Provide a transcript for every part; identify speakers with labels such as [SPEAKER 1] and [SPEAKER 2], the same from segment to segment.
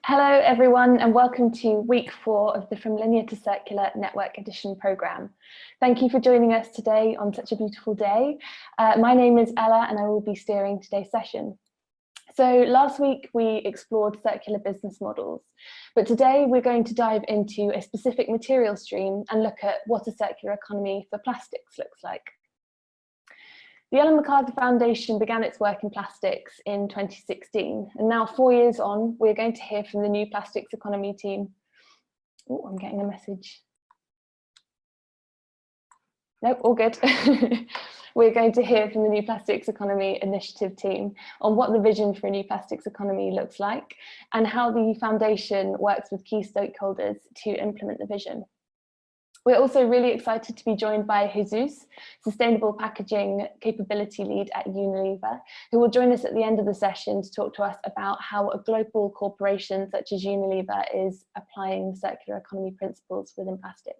[SPEAKER 1] Hello everyone and welcome to week 4 of the From Linear to Circular Network Edition programme. Thank you for joining us today on such a beautiful day. My name is Ella and I will be steering today's session. So last week we explored circular business models, but today we're going to dive into a specific material stream and look at what a circular economy for plastics looks like. The MacArthur Foundation began its work in plastics in 2016, and now 4 years on, we're going to hear from the new plastics economy team. Oh, I'm getting a message. Nope, all good. We're going to hear from the new Plastics Economy Initiative team on what the vision for a new plastics economy looks like and how the foundation works with key stakeholders to implement the vision. We're also really excited to be joined by Jesus, Sustainable Packaging Capability Lead at Unilever, who will join us at the end of the session to talk to us about how a global corporation such as Unilever is applying circular economy principles within plastics.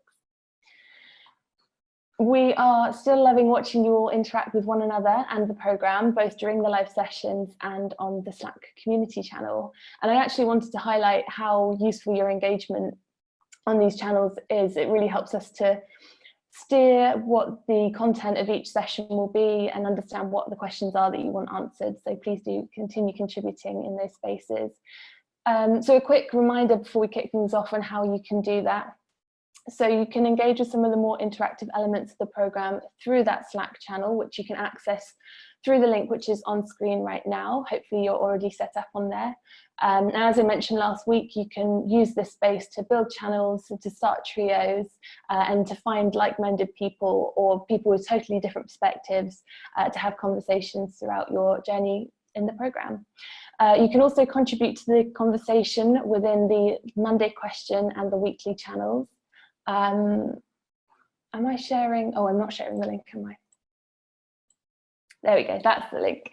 [SPEAKER 1] We are still loving watching you all interact with one another and the programme, both during the live sessions and on the Slack community channel. And I actually wanted to highlight how useful your engagement on these channels is. It really helps us to steer what the content of each session will be and understand what the questions are that you want answered. So please do continue contributing in those spaces. So a quick reminder before we kick things off on how you can do that. So you can engage with some of the more interactive elements of the programme through that Slack channel, which you can access through the link which is on screen right now. Hopefully you're already set up on there. And as I mentioned last week, you can use this space to build channels, to start trios, and to find like-minded people or people with totally different perspectives to have conversations throughout your journey in the programme. You can also contribute to the conversation within the Monday question and the weekly channels. Am I sharing? Oh, I'm not sharing the link, am I? There we go, that's the link.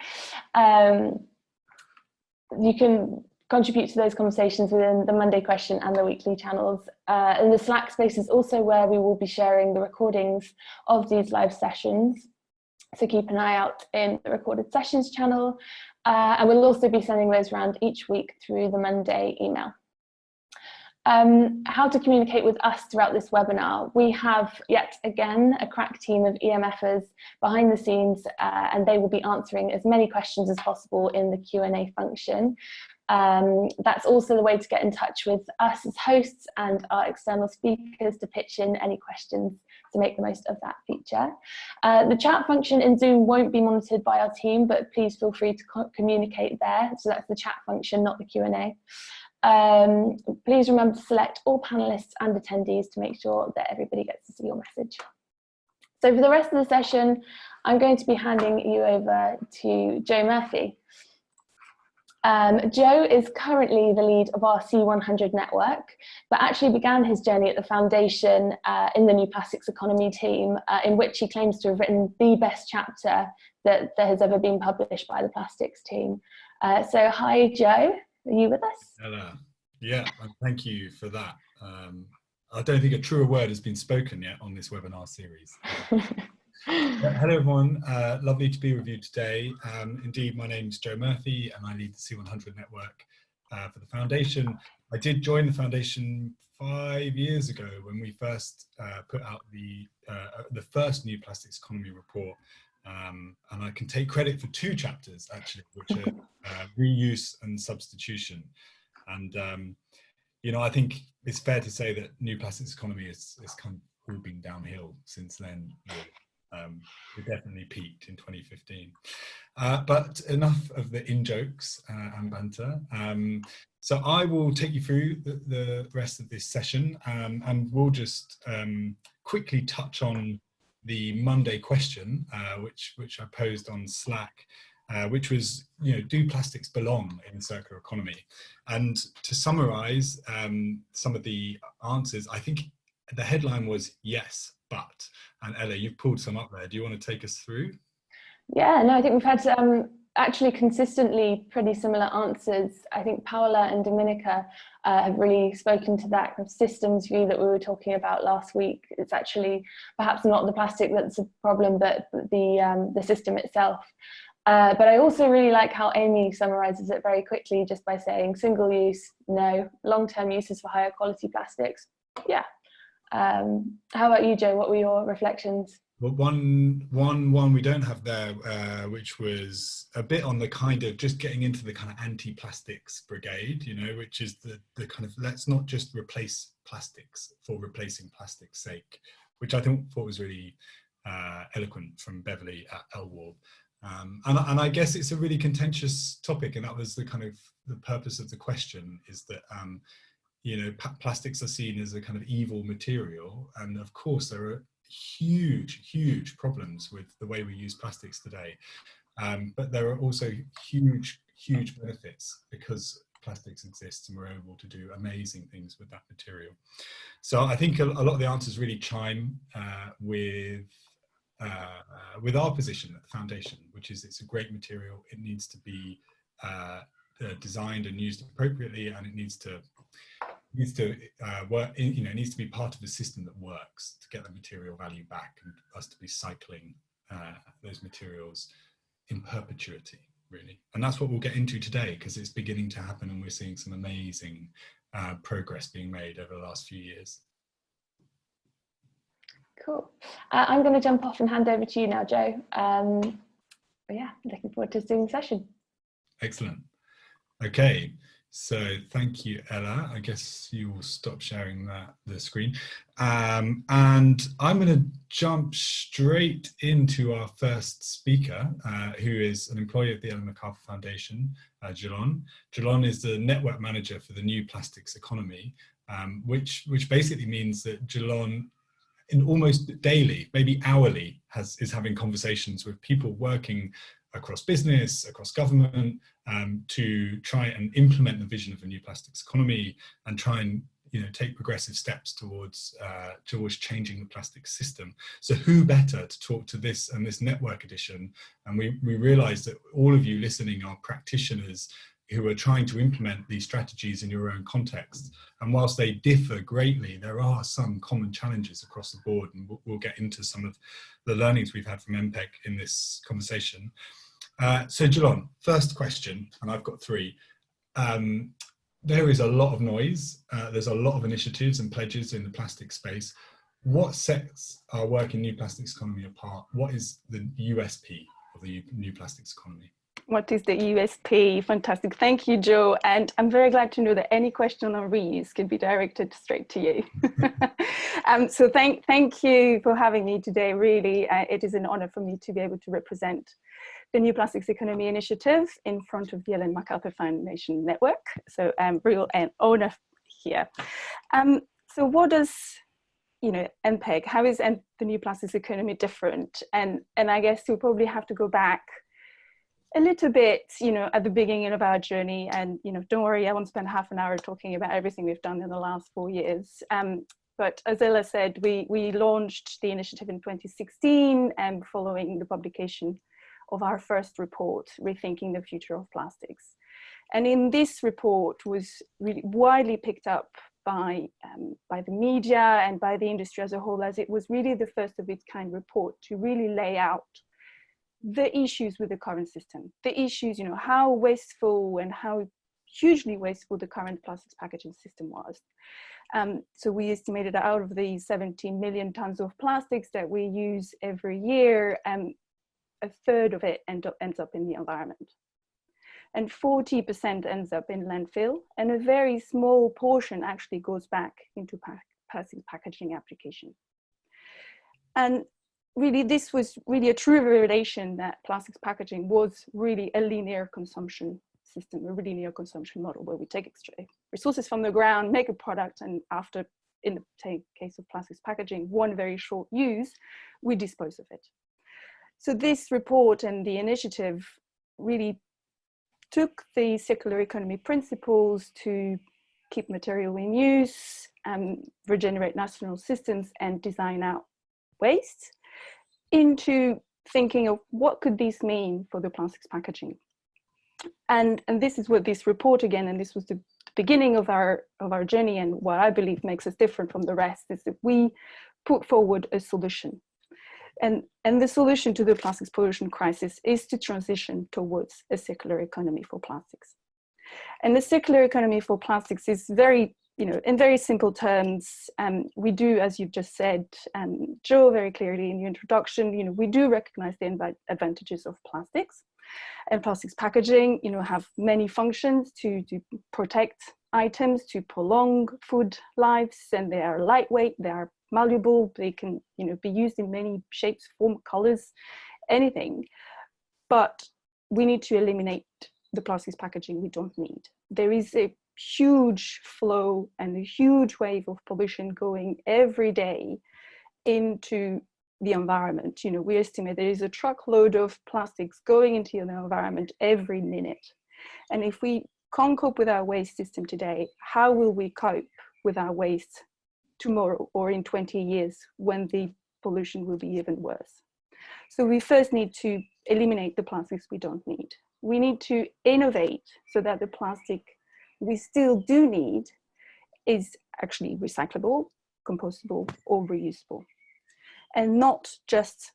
[SPEAKER 1] You can contribute to those conversations within the Monday question and the weekly channels. And the Slack space is also where we will be sharing the recordings of these live sessions. So keep an eye out in the recorded sessions channel. And we'll also be sending those around each week through the Monday email. How to communicate with us throughout this webinar. We have yet again a crack team of EMFers behind the scenes and they will be answering as many questions as possible in the Q&A function. That's also the way to get in touch with us as hosts and our external speakers to pitch in any questions to make the most of that feature. The chat function in Zoom won't be monitored by our team, but please feel free to communicate there. So that's the chat function, not the Q&A. Please remember to select all panelists and attendees to make sure that everybody gets to see your message. So for the rest of the session, I'm going to be handing you over to Joe Murphy. Joe is currently the lead of our C100 network, but actually began his journey at the foundation in the New Plastics Economy team, in which he claims to have written the best chapter that has ever been published by the plastics team. So hi, Joe. Are you with us?
[SPEAKER 2] Hello. Yeah, thank you for that. I don't think a truer word has been spoken yet on this webinar series. Hello everyone, lovely to be with you today. Indeed, my name is Joe Murphy and I lead the C100 network for the foundation. I did join the foundation 5 years ago when we first put out the first New Plastics Economy report. And I can take credit for 2 chapters actually, which are reuse and substitution. And you know, I think it's fair to say that New Plastics Economy is kind of all been downhill since then. It definitely peaked in 2015. But enough of the in-jokes and banter. So I will take you through the rest of this session and we'll just quickly touch on the Monday question, which I posed on Slack, which was, you know, do plastics belong in the circular economy? And to summarize some of the answers, I think the headline was yes, but. And Ella, you've pulled some up there. Do you want to take us through?
[SPEAKER 1] Yeah, no, I think we've had actually consistently pretty similar answers. I think Paola and Dominica have really spoken to that kind of systems view that we were talking about last week. It's actually perhaps not the plastic that's a problem, but the system itself. But I also really like how Amy summarizes it very quickly just by saying single use, no, long-term uses for higher quality plastics. Yeah. How about you, Joe? What were your reflections?
[SPEAKER 2] Well, one we don't have there, which was a bit on the kind of just getting into the kind of anti-plastics brigade, you know, which is the kind of let's not just replace plastics for replacing plastic's sake, which I thought was really eloquent from Beverly at Elwar. And I guess it's a really contentious topic, and that was the kind of the purpose of the question, is that you know, plastics are seen as a kind of evil material, and of course there are huge problems with the way we use plastics today, but there are also huge benefits because plastics exists and we're able to do amazing things with that material. So I think a lot of the answers really chime with our position at the foundation, which is it's a great material. It needs to be designed and used appropriately, and it needs to work. You know, it needs to be part of a system that works to get the material value back, and us to be cycling those materials in perpetuity, really. And that's what we'll get into today, because it's beginning to happen, and we're seeing some amazing progress being made over the last few years.
[SPEAKER 1] Cool. I'm going to jump off and hand over to you now, Joe. But yeah, looking forward to seeing the session.
[SPEAKER 2] Excellent. Okay, so thank you, Ella. I guess you will stop sharing the screen. And I'm going to jump straight into our first speaker, who is an employee of the Ellen MacArthur Foundation, Jalon. Jalon is the network manager for the New Plastics Economy, which basically means that Jalon, in almost daily, maybe hourly, is having conversations with people working across business, across government, to try and implement the vision of a new plastics economy, and try and, you know, take progressive steps towards changing the plastic system. So who better to talk to this and this network edition? And we realize that all of you listening are practitioners who are trying to implement these strategies in your own context. And whilst they differ greatly, there are some common challenges across the board, and we'll get into some of the learnings we've had from MPEC in this conversation. So Jalon, first question, and I've got three. There is a lot of noise. There's a lot of initiatives and pledges in the plastic space. What sets our work in New Plastics Economy apart? What is the USP of the New Plastics Economy?
[SPEAKER 3] What is the USP? Fantastic. Thank you, Joe. And I'm very glad to know that any question on reuse can be directed straight to you. So thank you for having me today. Really, it is an honor for me to be able to represent the New Plastics Economy Initiative in front of the Ellen MacArthur Foundation Network. So real honor here. So what does, you know, MPEG, how is the New Plastics Economy different? And I guess you'll probably have to go back a little bit, you know, at the beginning of our journey. And, you know, don't worry, I won't spend half an hour talking about everything we've done in the last 4 years. But as Ella said, we launched the initiative in 2016, and following the publication of our first report, Rethinking the Future of Plastics. And in this report was really widely picked up by the media and by the industry as a whole, as it was really the first of its kind report to really lay out the issues with the current system, the issues, you know, how wasteful and how hugely wasteful the current plastics packaging system was. So we estimated out of the 17 million tons of plastics that we use every year, a third of it ends up in the environment. And 40% ends up in landfill, and a very small portion actually goes back into plastic packaging application. And really, this was really a true revelation that plastics packaging was really a linear consumption system, a linear consumption model, where we take extra resources from the ground, make a product, and after, in the case of plastics packaging, one very short use, we dispose of it. So this report and the initiative really took the circular economy principles to keep material in use, regenerate national systems, and design out waste, into thinking of what could this mean for the plastics packaging. And this is what this report, again, and this was the beginning of our journey, and what I believe makes us different from the rest, is that we put forward a solution. And the solution to the plastics pollution crisis is to transition towards a circular economy for plastics. And the circular economy for plastics is very, in very simple terms, we do, as you've just said, Joe, very clearly in the introduction, we do recognize the advantages of plastics. And plastics packaging, have many functions to protect items, to prolong food lives, and they are lightweight, they are malleable, they can be used in many shapes, form, colors, anything. But we need to eliminate the plastics packaging we don't need. There is a huge flow and a huge wave of pollution going every day into the environment. We estimate there is a truckload of plastics going into the environment every minute. And if we can't cope with our waste system today, how will we cope with our waste tomorrow or in 20 years when the pollution will be even worse? So we first need to eliminate the plastics we don't need. We need to innovate so that the plastic we still do need is actually recyclable, compostable, or reusable. And not just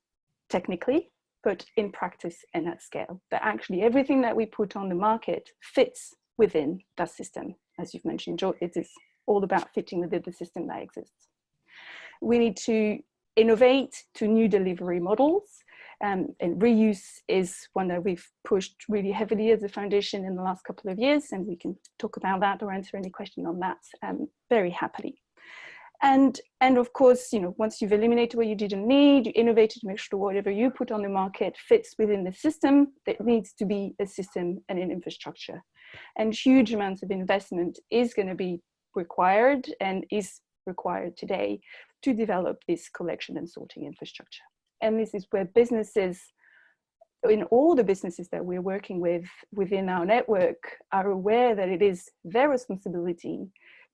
[SPEAKER 3] technically, but in practice and at scale. That actually everything that we put on the market fits within that system. As you've mentioned, Joe, it is all about fitting within the system that exists. We need to innovate to new delivery models. And reuse is one that we've pushed really heavily as a foundation in the last couple of years, and we can talk about that or answer any question on that very happily. And of course, once you've eliminated what you didn't need, you innovated to make sure whatever you put on the market fits within the system. That needs to be a system and an infrastructure. And huge amounts of investment is going to be required and is required today to develop this collection and sorting infrastructure. And this is where businesses, in all the businesses that we're working with within our network, are aware that it is their responsibility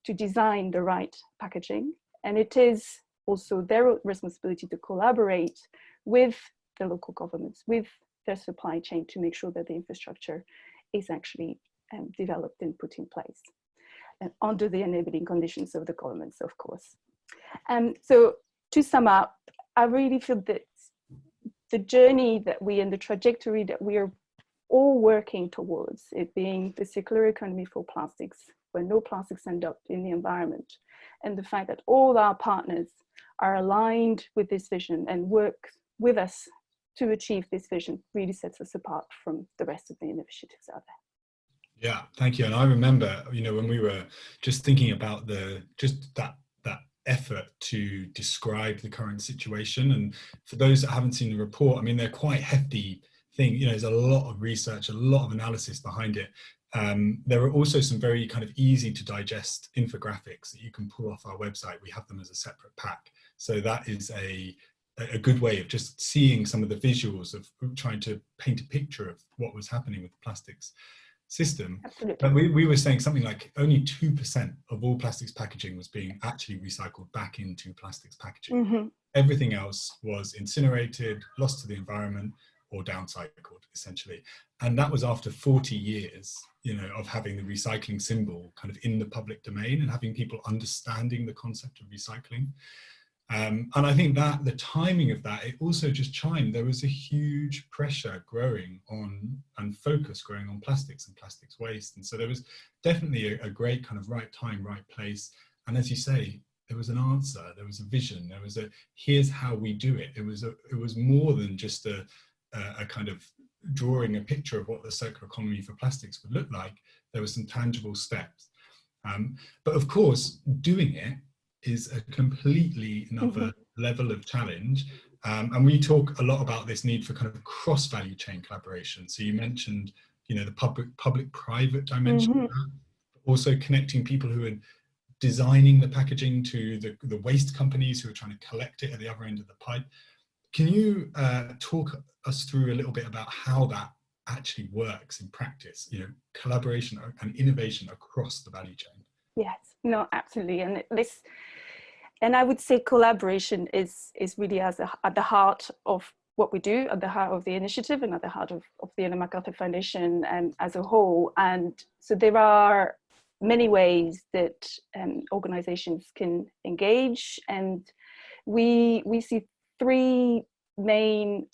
[SPEAKER 3] to design the right packaging. And it is also their responsibility to collaborate with the local governments, with their supply chain, to make sure that the infrastructure is actually developed and put in place, and under the enabling conditions of the governments, of course. So to sum up, I really feel that the journey that and the trajectory that we are all working towards, it being the circular economy for plastics, where no plastics end up in the environment, and the fact that all our partners are aligned with this vision and work with us to achieve this vision, really sets us apart from the rest of the initiatives out there.
[SPEAKER 2] Yeah, thank you. And I remember, when we were just thinking about that effort to describe the current situation, and for those that haven't seen the report, I mean, they're quite hefty thing. There's a lot of research, a lot of analysis behind it. There are also some very kind of easy to digest infographics that you can pull off our website. We have them as a separate pack. So that is a good way of just seeing some of the visuals of trying to paint a picture of what was happening with the plastics system.
[SPEAKER 3] Absolutely.
[SPEAKER 2] But we were saying something like only 2% of all plastics packaging was being actually recycled back into plastics packaging. Mm-hmm. Everything else was incinerated, lost to the environment, or downcycled, essentially. And that was after 40 years, of having the recycling symbol kind of in the public domain and having people understanding the concept of recycling. And I think that the timing of that, it also just chimed. There was a huge pressure growing on and focus growing on plastics and plastics waste. And so there was definitely a great kind of right time, right place. And as you say, there was an answer, there was a vision, there was here's how we do it. It was more than just a kind of drawing a picture of what the circular economy for plastics would look like. There were some tangible steps. But of course, doing it is a completely another level of challenge. And we talk a lot about this need for kind of cross value chain collaboration. So you mentioned, the public-private dimension of that, but also connecting people who are designing the packaging to the waste companies who are trying to collect it at the other end of the pipe. Can you talk us through a little bit about how that actually works in practice, collaboration and innovation across the value chain?
[SPEAKER 3] Yes, no, absolutely. And I would say collaboration is really at the heart of what we do, at the heart of the initiative, and at the heart of the MacArthur Foundation as a whole. And so there are many ways that organizations can engage, and we see three main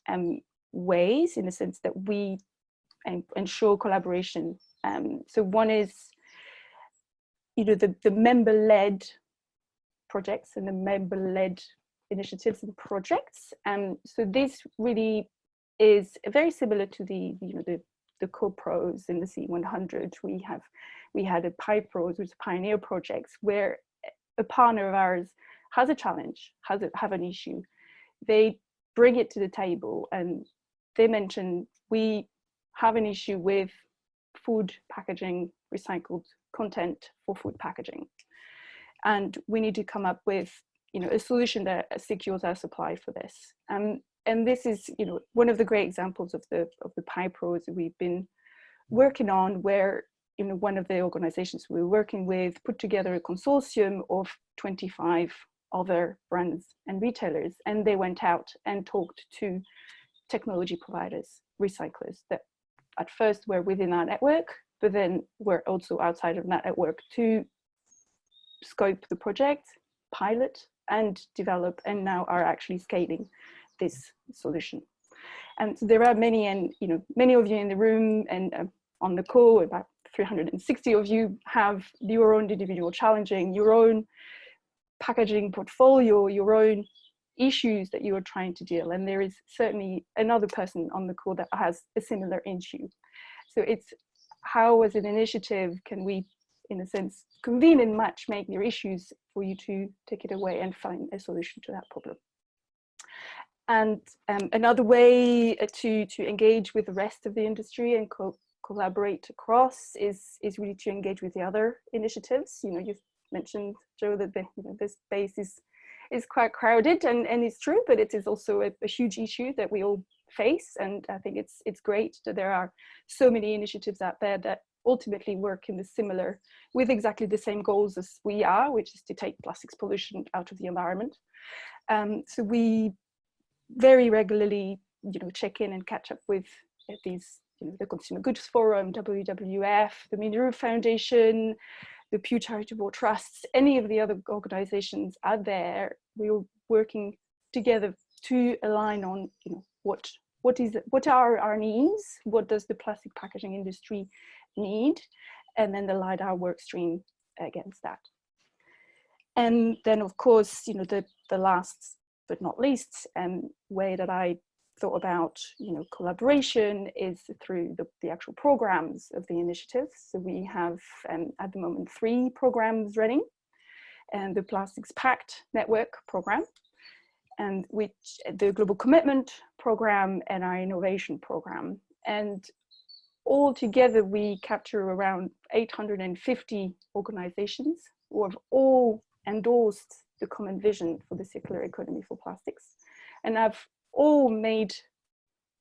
[SPEAKER 3] ways, in the sense that we ensure collaboration. So one is, the member-led projects and the member-led initiatives and projects. So this really is very similar to the co-pros in the C100. We had a PIPROs, which is Pioneer Projects, where a partner of ours has a challenge, have an issue. They bring it to the table and they mention, we have an issue with food packaging, recycled content for food packaging. And we need to come up with a solution that secures our supply for this. And this is one of the great examples of the PIPROs that we've been working on, where one of the organizations we were working with put together a consortium of 25 other brands and retailers, and they went out and talked to technology providers, recyclers, that at first were within our network, but then were also outside of that network, to scope the project, pilot and develop, and now are actually scaling this solution. And so there are many, and many of you in the room and on the call, about 360 of you, have your own individual challenging, your own packaging portfolio, your own issues that you are trying to deal. And there is certainly another person on the call that has a similar issue. So it's how, as an initiative, can we, in a sense, convene and match make your issues for you to take it away and find a solution to that problem. And another way to engage with the rest of the industry and collaborate across is really to engage with the other initiatives. You've mentioned, Joe, that this space is quite crowded, and it's true, but it is also a huge issue that we all face. And I think it's great that there are so many initiatives out there that ultimately work with exactly the same goals as we are, which is to take plastics pollution out of the environment. So we very regularly, check in and catch up with these, the Consumer Goods Forum, WWF, the Mineru Foundation, the Pew Charitable Trusts, any of the other organizations out there. We're working together to align on, what are our needs, what does the plastic packaging industry need, and then align our work stream against that. And then, of course, the last but not least way that I thought about collaboration is through the actual programs of the initiatives. So we have at the moment 3 programs running, and the Plastics Pact Network program, and the Global Commitment program, and our Innovation program. And all together we capture around 850 organizations who have all endorsed the common vision for the circular economy for plastics, and have all made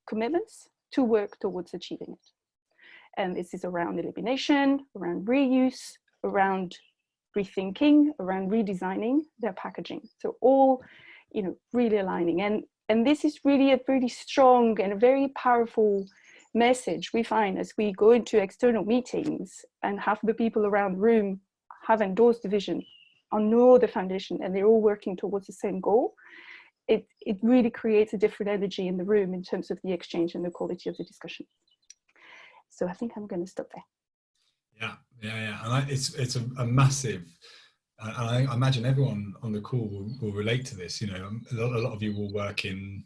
[SPEAKER 3] commitments to work towards achieving it. And this is around elimination, around reuse, around rethinking, around redesigning their packaging. So all, really aligning. And this is really a pretty strong and a very powerful message we find as we go into external meetings and half the people around the room have endorsed the vision or know the foundation, and they're all working towards the same goal. It really creates a different energy in the room in terms of the exchange and the quality of the discussion. So I think I'm going to stop there.
[SPEAKER 2] Yeah. And it's a massive, and I imagine everyone on the call will relate to this. A lot of you will work in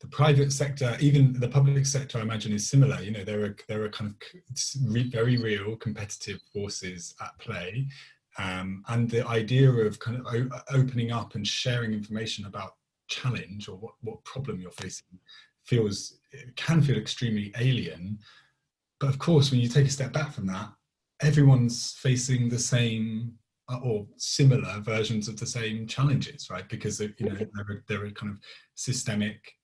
[SPEAKER 2] the private sector, even the public sector, I imagine, is similar. There are kind of very real competitive forces at play. And the idea of kind of opening up and sharing information about challenge or what problem you're facing can feel extremely alien. But of course, when you take a step back from that, everyone's facing the same or similar versions of the same challenges, right? Because there are kind of systemic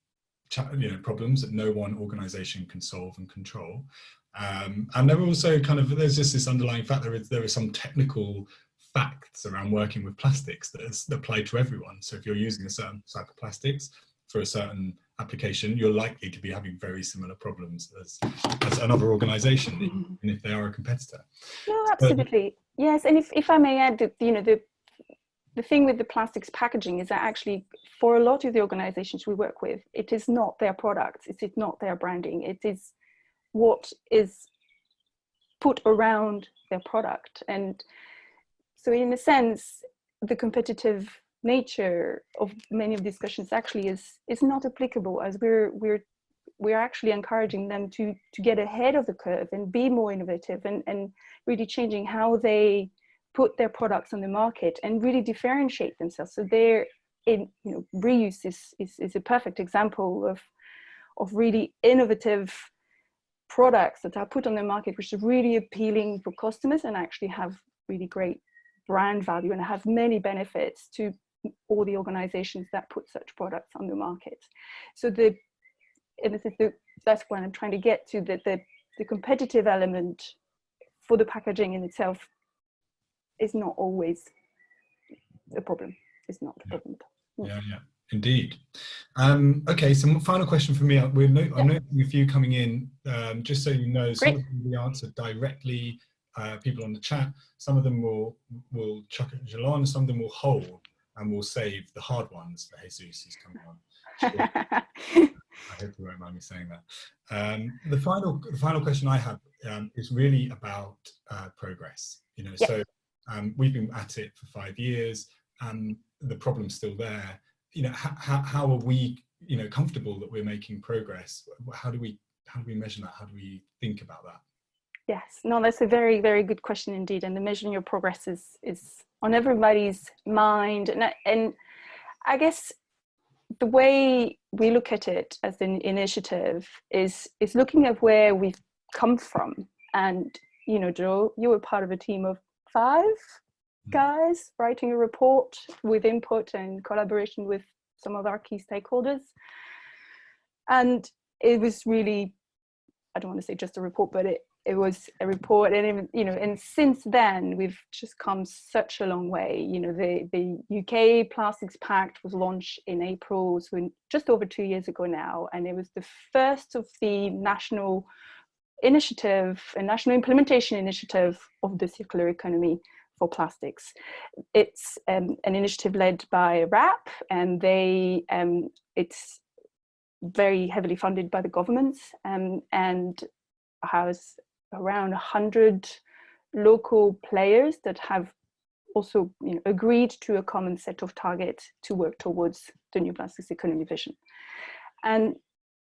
[SPEAKER 2] problems that no one organization can solve and control. And there are also there's just this underlying fact there are some technical facts around working with plastics that apply to everyone. So if you're using a certain type of plastics for a certain application, you're likely to be having very similar problems as another organization, even if they are a competitor.
[SPEAKER 3] No, absolutely. Yes, and if I may add that, the the thing with the plastics packaging is that actually for a lot of the organizations we work with, it is not their products, it is not their branding, it is what is put around their product. And so in a sense, the competitive nature of many of these discussions actually is not applicable, as we're actually encouraging them to get ahead of the curve and be more innovative and really changing how they put their products on the market and really differentiate themselves. So they're in, you know, reuse is a perfect example of really innovative products that are put on the market, which are really appealing for customers and actually have really great brand value and have many benefits to all the organizations that put such products on the market. So that's what I'm trying to get to, that the competitive element for the packaging in itself is not always a problem. It's not a problem.
[SPEAKER 2] Yeah, indeed. Okay, so final question for me. I'm noticing a few coming in. Just so you know, some of them will be answered directly. People on the chat, some of them will chuck it on, some of them will hold and we'll save the hard ones for Jesus who's coming on. I hope you won't mind me saying that. The final question I have is really about progress. You know, so we've been at it for 5 years, and the problem's still there. You know, how are we, you know, comfortable that we're making progress? How do we measure that? How do we think about that?
[SPEAKER 3] Yes, no, that's a very, very good question indeed. And the measuring your progress is on everybody's mind. And I guess the way we look at it as an initiative is looking at where we've come from. And, you know, Joe, you were part of a team of 5 guys writing a report with input and collaboration with some of our key stakeholders. And it was really, I don't want to say just a report, but it was a report. And even, you know, and since then we've just come such a long way. You know, the UK Plastics Pact was launched in April, so just over 2 years ago now, and it was the first of the national initiative, a national implementation initiative of the circular economy for plastics. It's an initiative led by RAP, and it's very heavily funded by the government, and has around 100 local players that have also, you know, agreed to a common set of targets to work towards the new plastics economy vision. And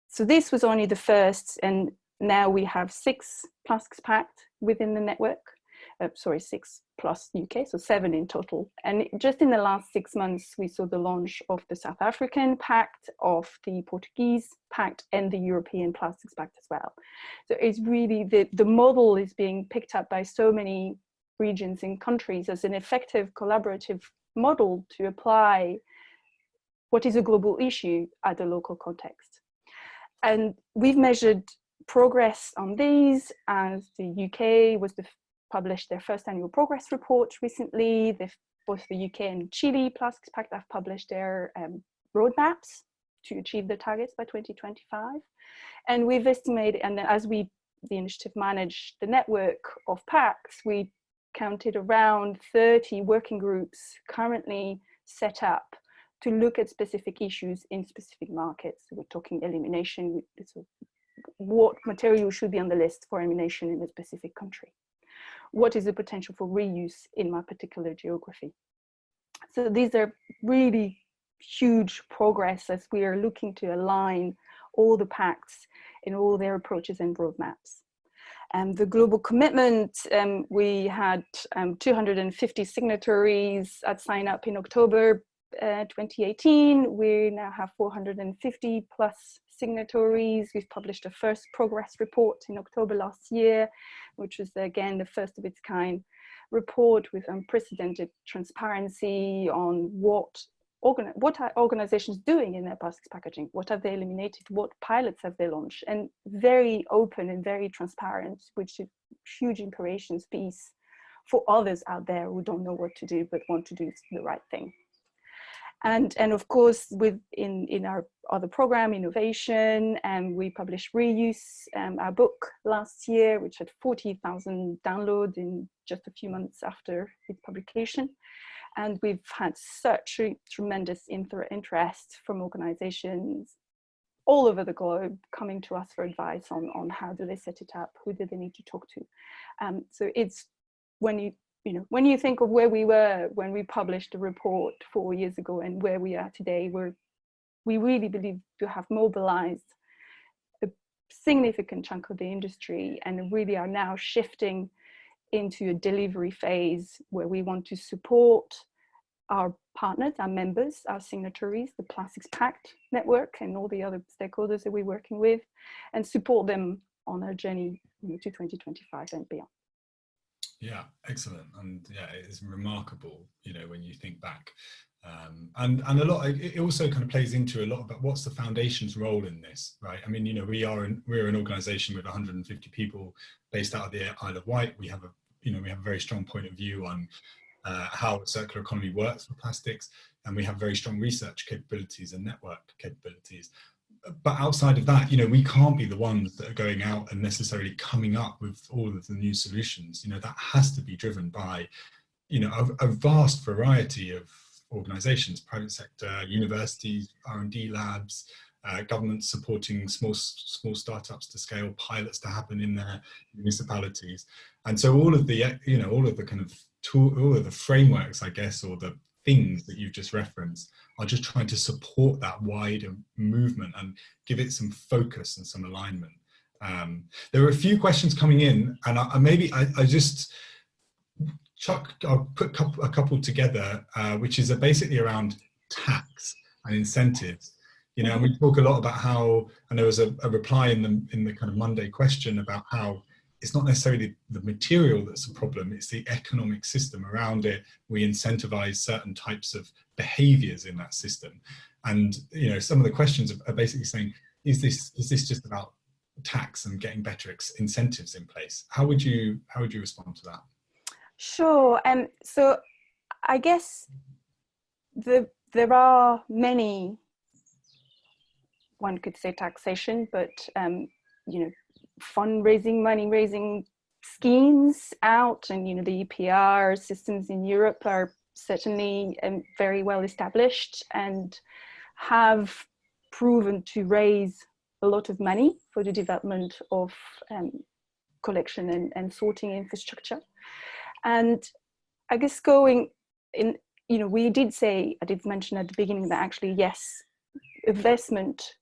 [SPEAKER 3] so this was only the first, and now we have 6 Plastics Pact within the network. 6 plus UK, so 7 in total. And just in the last 6 months, we saw the launch of the South African Pact, of the Portuguese Pact, and the European Plastics Pact as well. So it's really, the model is being picked up by so many regions and countries as an effective collaborative model to apply what is a global issue at a local context. And we've measured progress on these, as the UK published their first annual progress report recently. Both the UK and Chile Plastics Pact have published their roadmaps to achieve the targets by 2025. And we've estimated, and as the initiative managed the network of pacts, we counted around 30 working groups currently set up to look at specific issues in specific markets. So we're talking elimination, what material should be on the list for elimination in a specific country. What is the potential for reuse in my particular geography? So these are really huge progress as we are looking to align all the pacts in all their approaches and roadmaps. And the global commitment, we had 250 signatories at sign up in October 2018. We now have 450 plus signatories. We've published a first progress report in October last year, which was again the first of its kind report with unprecedented transparency on what are organizations doing in their plastics packaging, what have they eliminated, what pilots have they launched, and very open and very transparent, which is huge inspirations piece for others out there who don't know what to do but want to do the right thing. And of course, in our other program, Innovation, we published Reuse, our book last year, which had 40,000 downloads in just a few months after its publication. And we've had such a tremendous interest from organizations all over the globe coming to us for advice on how do they set it up, who do they need to talk to. So it's when you think of where we were when we published the report 4 years ago and where we are today, we really believe to have mobilized a significant chunk of the industry and really are now shifting into a delivery phase where we want to support our partners, our members, our signatories, the Plastics Pact network and all the other stakeholders that we're working with, and support them on their journey to 2025 and beyond.
[SPEAKER 2] Yeah, excellent. And yeah, it is remarkable, when you think back. And a lot, it also kind of plays into a lot about what's the foundation's role in this, right? I mean, we're an organization with 150 people based out of the Isle of Wight. We have a very strong point of view on how circular economy works for plastics, and we have very strong research capabilities and network capabilities. But outside of that, we can't be the ones that are going out and necessarily coming up with all of the new solutions. That has to be driven by, a vast variety of organizations, private sector, universities, R&D labs, governments supporting small startups to scale, pilots to happen in their municipalities. And so all of the kind of all of the frameworks, I guess, or the things that you've just referenced are just trying to support that wider movement and give it some focus and some alignment. There are a few questions coming in, and I'll put a couple together, which is basically around tax and incentives. And we talk a lot about how, and there was a reply in the kind of Monday question about how it's not necessarily the material that's a problem, it's the economic system around it. We incentivize certain types of behaviors in that system. And, some of the questions are basically saying, is this just about tax and getting better incentives in place? How would you respond to that?
[SPEAKER 3] Sure. So I guess there are many, one could say taxation, but, fundraising, money raising schemes out, and the EPR systems in Europe are certainly very well established and have proven to raise a lot of money for the development of collection and sorting infrastructure. And I guess going in, I did mention at the beginning that actually, yes, investment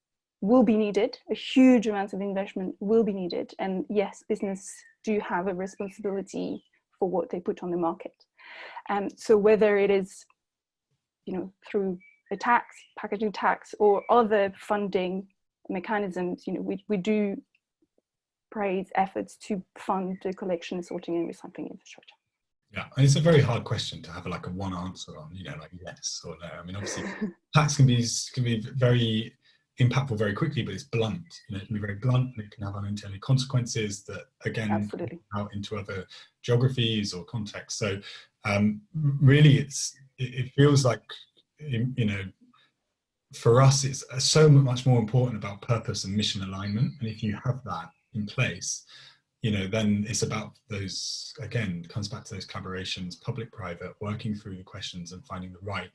[SPEAKER 3] will be needed, a huge amount of investment will be needed. And yes, business do have a responsibility for what they put on the market. So whether it is, through a tax, packaging tax, or other funding mechanisms, we do praise efforts to fund the collection, sorting and recycling infrastructure.
[SPEAKER 2] Yeah, and it's a very hard question to have a one answer on, like yes or no. I mean, obviously, tax can be very impactful very quickly, but it's blunt. It can be very blunt, and it can have unintended consequences that, again,
[SPEAKER 3] absolutely,
[SPEAKER 2] out into other geographies or contexts. So, really, it feels like, for us, it's so much more important about purpose and mission alignment. And if you have that in place, then it's about those, again, it comes back to those collaborations, public-private, working through the questions and finding the right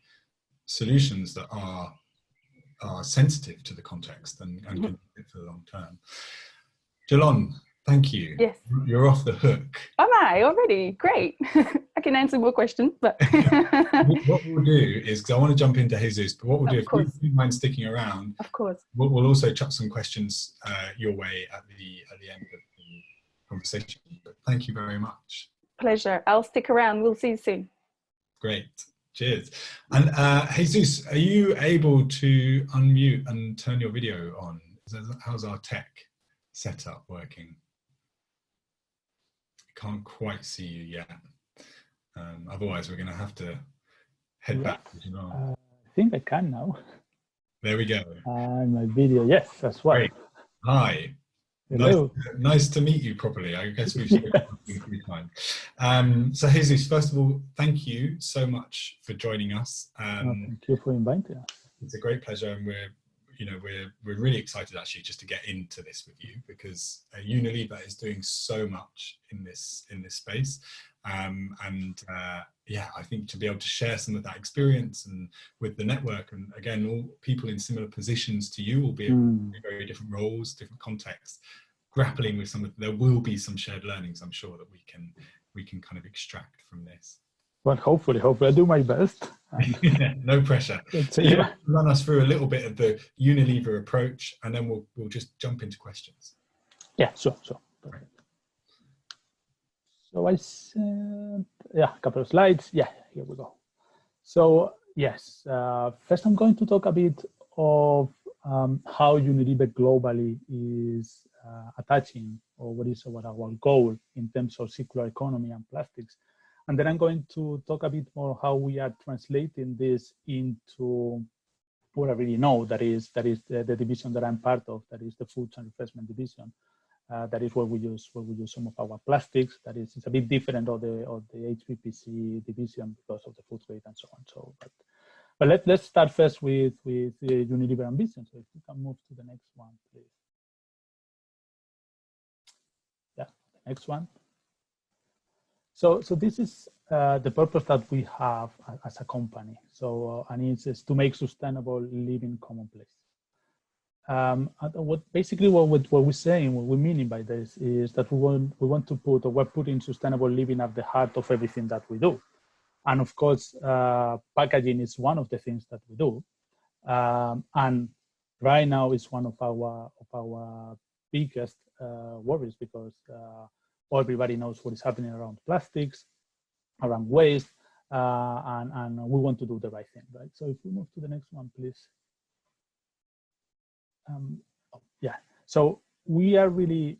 [SPEAKER 2] solutions that are sensitive to the context and can be good for the long term. Jalon, thank you.
[SPEAKER 3] Yes.
[SPEAKER 2] You're off the hook. Am
[SPEAKER 3] I already? Great. I can answer more questions, but
[SPEAKER 2] what we'll do is, because I want to jump into Jesus, but what we'll do, if you mind sticking around,
[SPEAKER 3] of course,
[SPEAKER 2] we'll also chuck some questions your way at the end of the conversation. But thank you very much.
[SPEAKER 3] Pleasure. I'll stick around. We'll see you soon.
[SPEAKER 2] Great. Cheers. And Jesus, are you able to unmute and turn your video on? How's our tech setup working? I can't quite see you yet. Otherwise, we're going to have to head back.
[SPEAKER 4] I think I can now.
[SPEAKER 2] There we go.
[SPEAKER 4] My video, yes, as well.
[SPEAKER 2] Great. Hi.
[SPEAKER 4] Hello.
[SPEAKER 2] Nice to meet you properly. I guess we've spoken a few times. So Jesus, first of all, thank you so much for joining us.
[SPEAKER 4] Thank you for inviting us.
[SPEAKER 2] It's a great pleasure, and you know, we're really excited actually just to get into this with you, because Unilever is doing so much in this space, yeah, I think to be able to share some of that experience and with the network, and again, all people in similar positions to you, albeit in very different roles, different contexts, grappling with there will be some shared learnings, I'm sure, that we can kind of extract from this.
[SPEAKER 4] Well, hopefully I'll do my best.
[SPEAKER 2] No pressure. So you run us through a little bit of the Unilever approach, and then we'll just jump into questions.
[SPEAKER 4] Yeah, sure. Perfect. So I sent, a couple of slides. Yeah, here we go. So yes, first I'm going to talk a bit of how Unilever globally is attaching, or what is our goal in terms of circular economy and plastics. And then I'm going to talk a bit more how we are translating this into what I really know, that is the division that I'm part of, that is the Foods and Refreshment division. That is where we use some of our plastics. That is, it's a bit different of the HPPC division because of the food grade and so on. So, but let's start first with the Unilever ambition. So if you can move to the next one, please. Yeah, the next one. So this is the purpose that we have as a company. So and it's to make sustainable living commonplace. What we're saying, what we're meaning by this is that we're putting sustainable living at the heart of everything that we do. And of course, packaging is one of the things that we do. And right now it's one of our biggest worries, because everybody knows what is happening around plastics, around waste, and we want to do the right thing, right? So if we move to the next one, please. Yeah, so we are really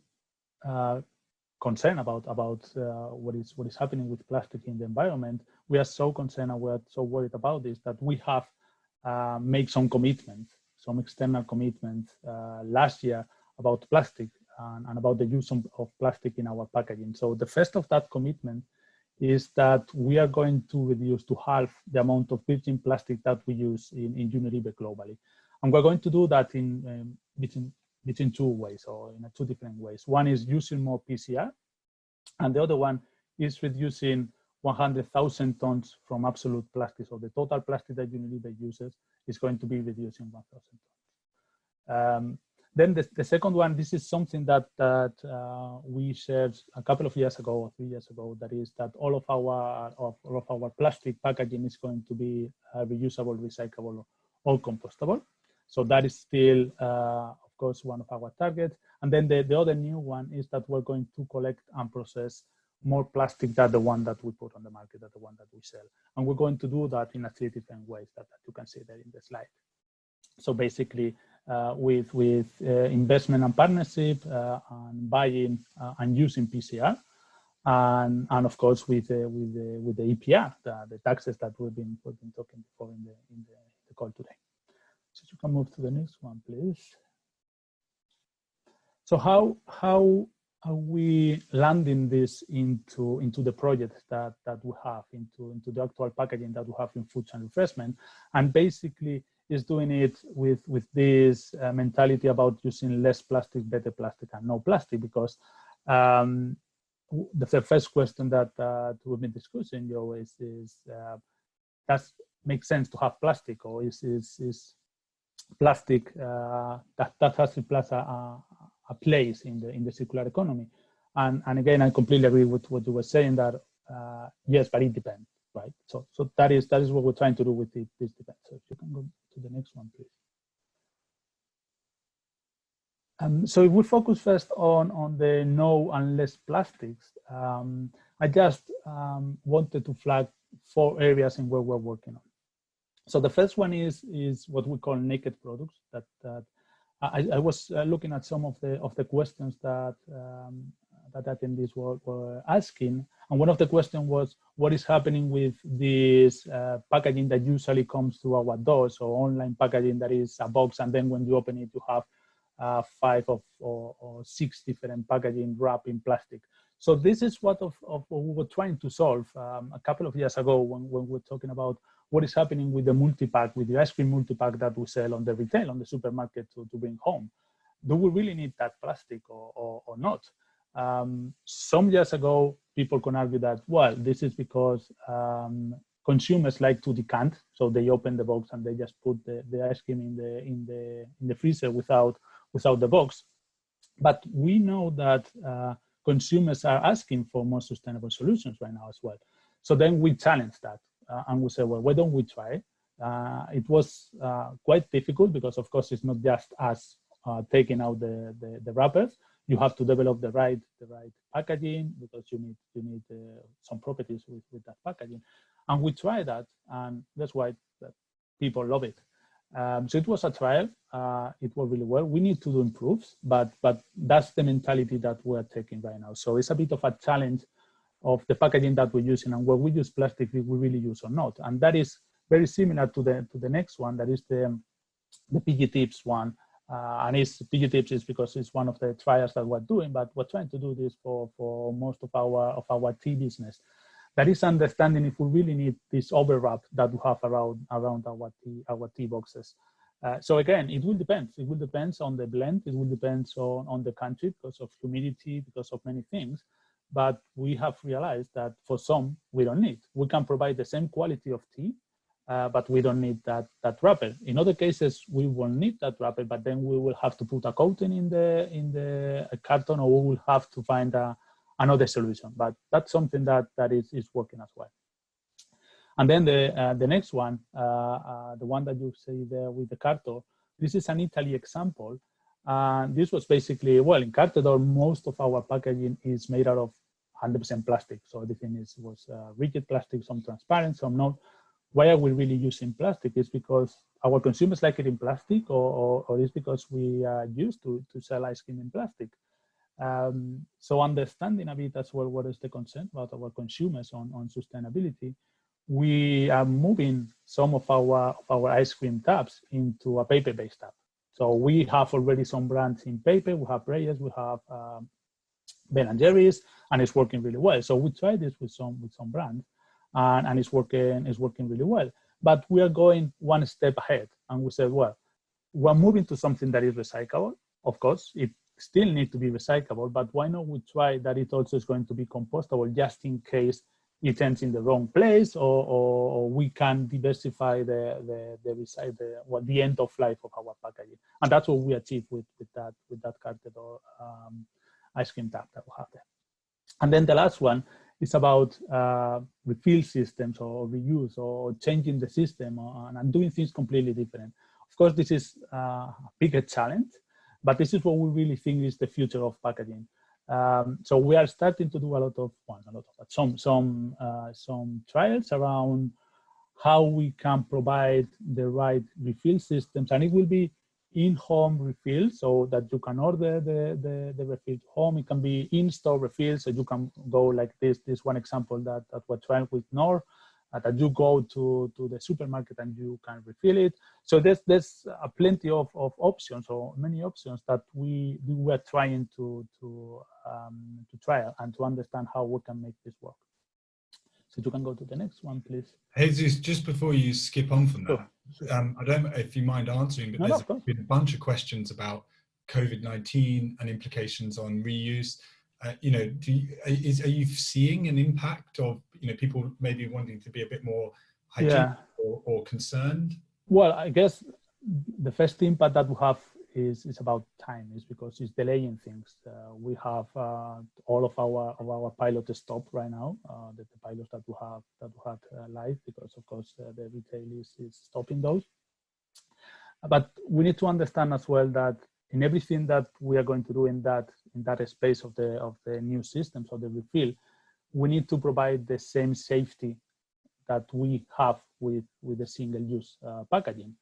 [SPEAKER 4] concerned about what is happening with plastic in the environment. We are so concerned and we are so worried about this that we have made some commitments, some external commitments last year about plastic and about the use of plastic in our packaging. So the first of that commitment is that we are going to reduce to half the amount of virgin plastic that we use in Unilever globally. And we're going to do that in between two ways, or in two different ways. One is using more PCR, and the other one is reducing 100,000 tons from absolute plastic. So the total plastic that Unilever uses is going to be reduced in 1,000 tons. Then the second one, this is something that we shared a couple of years ago or 3 years ago. That is that all of our plastic packaging is going to be reusable, recyclable, or compostable. So that is still, of course, one of our targets. And then the other new one is that we're going to collect and process more plastic than the one that we put on the market, than the one that we sell. And we're going to do that in 3 different ways that you can see there in the slide. So basically, with investment and partnership, and buying and using PCR, and of course with the EPR, the taxes that we've been talking before in the call today. So you can move to the next one, please. So how are we landing this into the project that we have, into the actual packaging that we have in Foods and Refreshment, and basically is doing it with this mentality about using less plastic, better plastic, and no plastic, because the first question that we've been discussing, Joe, is does make sense to have plastic, or is plastic that has to play a place in the circular economy? And again, I completely agree with what you were saying, that yes, but it depends, right? So that is what we're trying to do with this depends. So if you can go to the next one, please. So if we focus first on the no and less plastics, I just wanted to flag 4 areas in where we're working on. So the first one is what we call naked products. That I was looking at some of the questions that attendees were asking, and one of the questions was, what is happening with this packaging that usually comes through our doors, or online packaging that is a box, and then when you open it, you have 5 or 6 different packaging wrapped in plastic. So this is what we were trying to solve a couple of years ago when we were talking about what is happening with the multi-pack, with the ice cream multi-pack that we sell on the retail, on the supermarket to bring home. Do we really need that plastic or not? Some years ago, people can argue that, well, this is because consumers like to decant, so they open the box and they just put the ice cream in the freezer without the box. But we know that consumers are asking for more sustainable solutions right now as well. So then we challenge that and we say, well, why don't we try? It was quite difficult because, of course, it's not just us taking out the wrappers. You have to develop the right packaging because you need some properties with that packaging. And we tried that, and that's why that people love it. So it was a trial. It worked really well. We need to do improves, but that's the mentality that we're taking right now. So it's a bit of a challenge of the packaging that we're using and where we use plastic, we really use or not. And that is very similar to the next one. That is the PG tips one. And it's PG tips is because it's one of the trials that we're doing, but we're trying to do this for most of our tea business. That is understanding if we really need this overwrap that we have around our tea boxes. So again, it will depend. It will depend on the blend. It will depend on the country because of humidity, because of many things. But we have realized that for some, we don't need. We can provide the same quality of tea, but we don't need that wrapper. In other cases, we will need that wrapper, but then we will have to put a coating in the carton, or we will have to find another solution. But that's something that is working as well. And then the next one, the one that you see there with the carton, this is an Italy example. This was basically, well, in Cartedor, most of our packaging is made out of 100% plastic. So everything was rigid plastic, some transparent, some not. Why are we really using plastic? It's because our consumers like it in plastic, or it's because we are used to sell ice cream in plastic. So understanding a bit as well what is the concern about our consumers on sustainability, we are moving some of our ice cream tubs into a paper-based tub. So we have already some brands in paper. We have Reyes, we have Ben & Jerry's, and it's working really well. So we tried this with some brands, and it's working really well. But we are going one step ahead, and we said, well, we're moving to something that is recyclable. Of course, it still needs to be recyclable, but why not we try that it also is going to be compostable, just in case it ends in the wrong place, or we can diversify the end of life of our packaging. And that's what we achieve with that Cartedor ice cream tub that we have there. And then the last one is about refill systems or reuse or changing the system and doing things completely different. Of course, this is a bigger challenge, but this is what we really think is the future of packaging. So we are starting to do some trials around how we can provide the right refill systems, and it will be in-home refill so that you can order the refill home. It can be in-store refill, so you can go like this one example that we're trying with Nor, that you go to the supermarket and you can refill it. So there's plenty of options, or many options that we were trying to trial and to understand how we can make this work. So you can go to the next one, please.
[SPEAKER 2] Jesus, just before you skip on from that, sure. I don't know if you mind answering, but there's been a bunch of questions about COVID-19 and implications on reuse. Are you seeing an impact of people maybe wanting to be a bit more hygienic or concerned?
[SPEAKER 4] Well, I guess the first impact that we have is about time, is because it's delaying things. We have all of our pilots stopped right now. The pilots that we had live, because of course the retail is stopping those. But we need to understand as well that in everything that we are going to do in that space of the new systems of the refill, we need to provide the same safety that we have with the single-use packaging.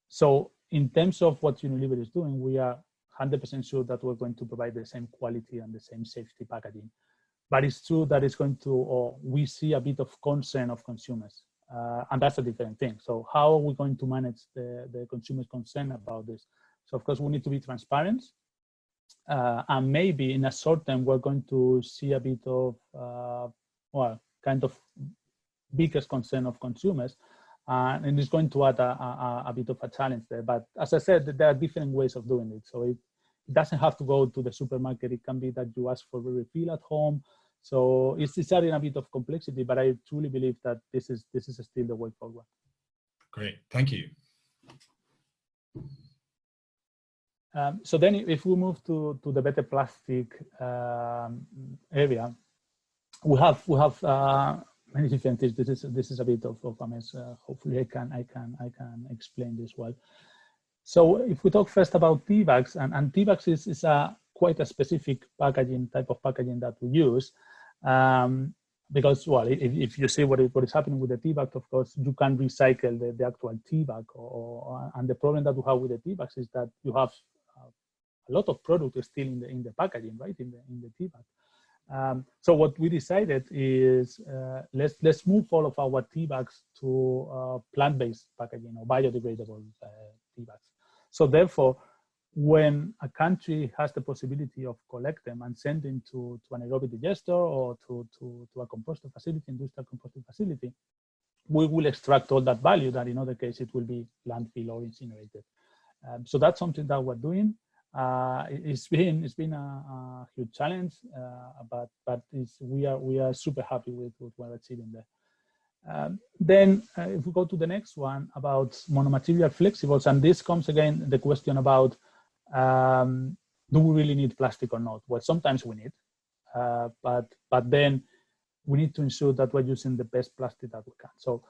[SPEAKER 4] So in terms of what Unilever is doing, we are 100% sure that we're going to provide the same quality and the same safety packaging. But it's true that it's going to, or we see a bit of concern of consumers. And that's a different thing. So how are we going to manage the consumers' concern about this? So of course, we need to be transparent. And maybe in a short term, we're going to see a bit of, well, kind of biggest concern of consumers. And it's going to add a bit of a challenge there. But as I said, there are different ways of doing it. So it doesn't have to go to the supermarket. It can be that you ask for a refill at home. So it's adding a bit of complexity, but I truly believe that this is still the way forward.
[SPEAKER 2] Great, thank you.
[SPEAKER 4] So then if we move to the better plastic area, we have many different things. This is a bit of a mess. Hopefully I can explain this well. So if we talk first about tea bags, and tea bags is quite a specific type of packaging that we use. Because, well, if you see what is happening with the tea bag, of course, you can recycle the actual tea bag. And the problem that we have with the tea bags is that you have a lot of product still in the packaging, right, in the tea bag. So what we decided is let's move all of our tea bags to plant-based packaging or biodegradable tea bags. So therefore, when a country has the possibility of collect them and send them to an aerobic digester or to a composter facility, industrial composting facility, we will extract all that value that in other cases it will be landfill or incinerated. So that's something that we're doing. It's been a huge challenge, but we are super happy with what we're achieving there. Then if we go to the next one about monomaterial flexibles, and this comes again the question about do we really need plastic or not? Well, sometimes we need, but then we need to ensure that we're using the best plastic that we can. So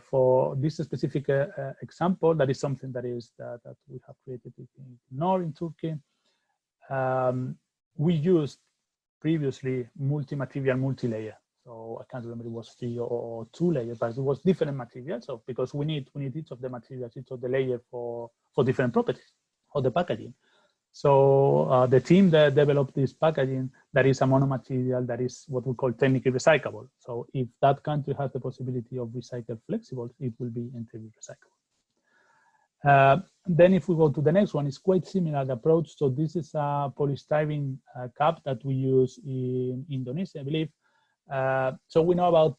[SPEAKER 4] for this specific example, that is something that we have created in Nor in Turkey. We used previously multi-material, multi-layer. So I can't remember it was 3 or 2 layers, but it was different materials. So because we need each of the materials, each of the layer for different properties of the packaging. So the team that developed this packaging, that is a monomaterial, that is what we call technically recyclable. So if that country has the possibility of recycled flexibles, it will be entirely recyclable. Then if we go to the next one, it's quite similar the approach. So this is a polystyrene cup that we use in Indonesia, I believe. So we know about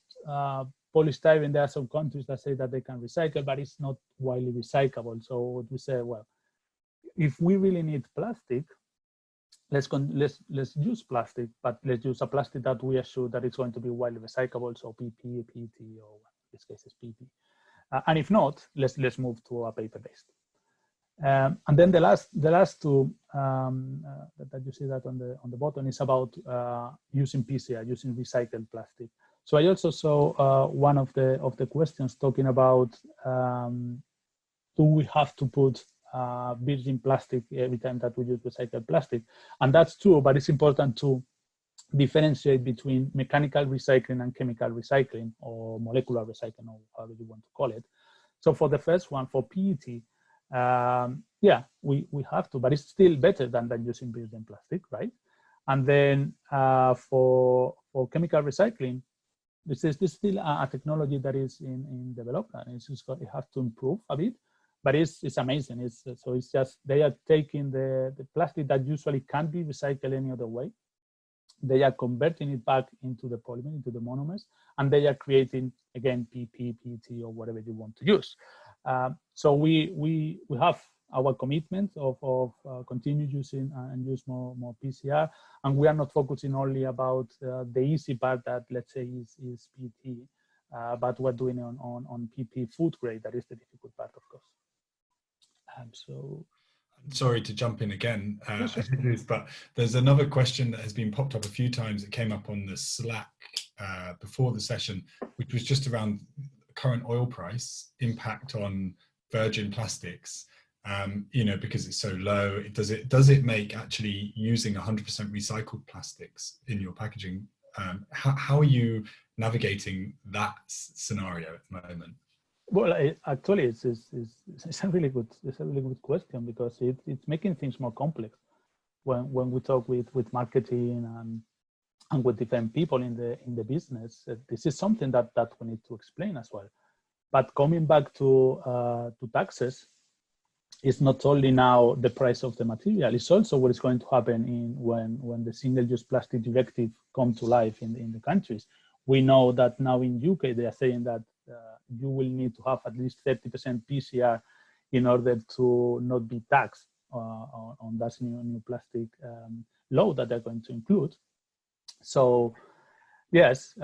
[SPEAKER 4] polystyrene. There are some countries that say that they can recycle, but it's not widely recyclable. So we say, well, if we really need plastic, let's use plastic, but let's use a plastic that we are sure that it's going to be widely recyclable. So PP, PET, or in this case is PP. And if not, let's move to a paper-based. And then the last two that you see that on the bottom is about using PCR, using recycled plastic. So I also saw one of the questions talking about do we have to put virgin plastic every time that we use recycled plastic? And that's true, but it's important to differentiate between mechanical recycling and chemical recycling, or molecular recycling, or however you want to call it. So for the first one, for PET, yeah, we have to, but it's still better than using virgin plastic, right? And then for chemical recycling, this is still a technology that is in development. It has to improve a bit, but it's amazing. So it's just, they are taking the plastic that usually can't be recycled any other way. They are converting it back into the polymer, into the monomers, and they are creating, again, PP, PET, or whatever you want to use. So we have our commitment of continue using and use more PCR, and we are not focusing only about the easy part that, let's say, is PET, but we're doing on PP food grade. That is the difficult part, of course. So.
[SPEAKER 2] Sorry to jump in again,
[SPEAKER 4] Yes, sure.
[SPEAKER 2] but there's another question that has been popped up a few times. It came up on the Slack before the session, which was just around current oil price impact on virgin plastics. You know, because it's so low, does it make actually using 100% recycled plastics in your packaging? How are you navigating that scenario at the moment?
[SPEAKER 4] Well, actually, it's a really good question, because it's making things more complex when we talk with marketing and with different people in the business. This is something that we need to explain as well. But coming back to taxes, it's not only now the price of the material, it's also what is going to happen when the single-use plastic directive come to life in the countries. We know that now in UK, they are saying that you will need to have at least 30% PCR in order to not be taxed on that new plastic law that they're going to include. So yes,